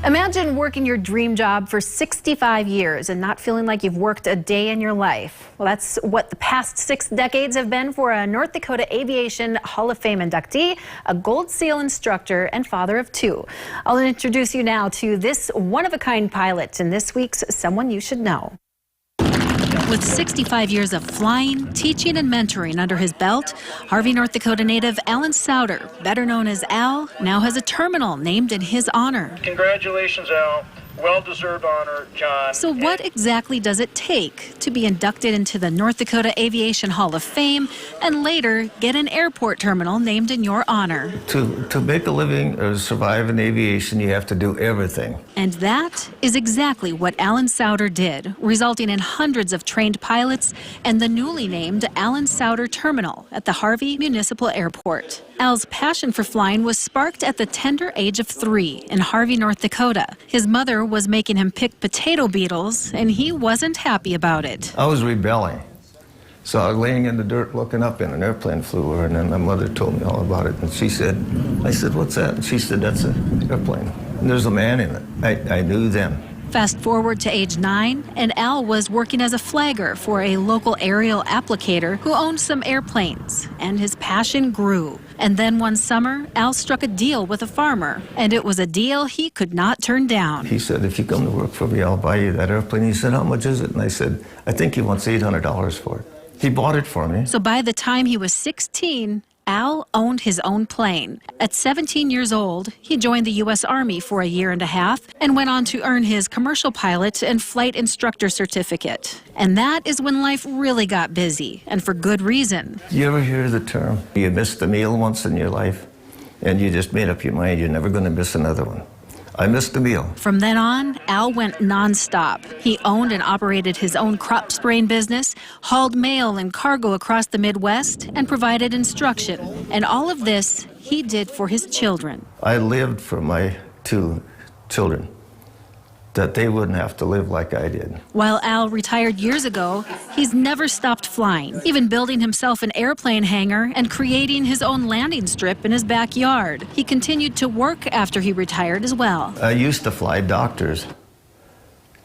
Imagine working your dream job for 65 years and not feeling like you've worked a day in your life. Well, that's what the past 6 decades have been for a North Dakota Aviation Hall of Fame inductee, a Gold Seal instructor, and father of 2. I'll introduce you now to this one-of-a-kind pilot in this week's Someone You Should Know. With 65 years of flying, teaching, and mentoring under his belt, Harvey, North Dakota native Alan Sauter, better known as Al, now has a terminal named in his honor. Congratulations, Al. Well-deserved honor, John. So what exactly does it take to be inducted into the North Dakota Aviation Hall of Fame and later get an airport terminal named in your honor? To make a living or survive in aviation, you have to do everything. And that is exactly what Alan Sauter did, resulting in hundreds of trained pilots and the newly named Alan Sauter Terminal at the Harvey Municipal Airport. Al's passion for flying was sparked at the tender age of 3 in Harvey, North Dakota. His mother was making him pick potato beetles, and he wasn't happy about it. I was rebelling. So I was laying in the dirt looking up and an airplane flew over, and then my mother told me all about it. And she said, I said, what's that? And she said, that's an airplane. And there's a man in it. I knew then. Fast forward to age 9, and Al was working as a flagger for a local aerial applicator who owned some airplanes, and his passion grew. And then one summer, Al struck a deal with a farmer, and it was a deal he could not turn down. He said, if you come to work for me, I'll buy you that airplane. He said, how much is it? And I said, I think he wants $800 for it. He bought it for me. So by the time he was 16, Al owned his own plane. At 17 years old, he joined the U.S. Army for a year and a half and went on to earn his commercial pilot and flight instructor certificate. And that is when life really got busy, and for good reason. You ever hear the term, you missed a meal once in your life, and you just made up your mind you're never going to miss another one? I missed a meal. From then on, Al went nonstop. He owned and operated his own crop spraying business, hauled mail and cargo across the Midwest, and provided instruction. And all of this he did for his children. I lived for my 2 children, that they wouldn't have to live like I did. While Al retired years ago, he's never stopped flying, even building himself an airplane hangar and creating his own landing strip in his backyard. He continued to work after he retired as well. I used to fly doctors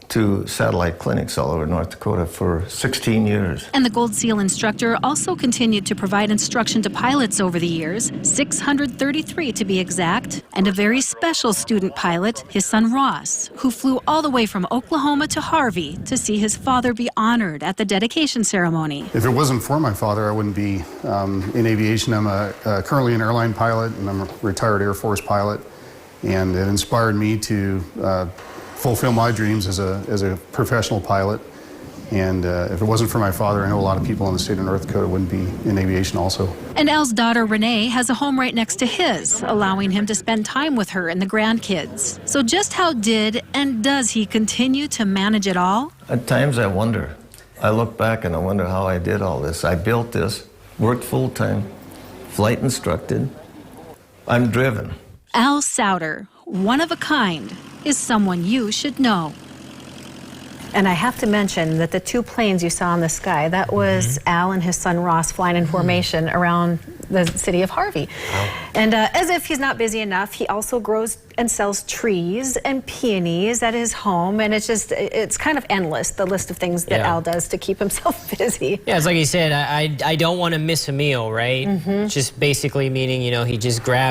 to satellite clinics all over North Dakota for 16 years. And the Gold Seal instructor also continued to provide instruction to pilots over the years, 633 to be exact, and a very special student pilot, his son Ross, who flew all the way from Oklahoma to Harvey to see his father be honored at the dedication ceremony. If it wasn't for my father, I wouldn't be in aviation. I'm currently an airline pilot, and I'm a retired Air Force pilot, and it inspired me to fulfill my dreams as a professional pilot. And if it wasn't for my father, I know a lot of people in the state of North Dakota wouldn't be in aviation also. And Al's daughter Renee has a home right next to his, allowing him to spend time with her and the grandkids. So just how did and does he continue to manage it all? At times I wonder. I look back and I wonder how I did all this. I built this, worked full-time, flight instructed. I'm driven. Al Sauter, one of a kind, is someone you should know. And I have to mention that the 2 planes you saw in the sky, that was Al and his son Ross flying in formation around the city of Harvey. Wow. And as if he's not busy enough, he also grows and sells trees and peonies at his home. And it's kind of endless, the list of things that Al does to keep himself busy. Yeah, it's like he said, I don't want to miss a meal, right? Just basically meaning, you know, he just grabs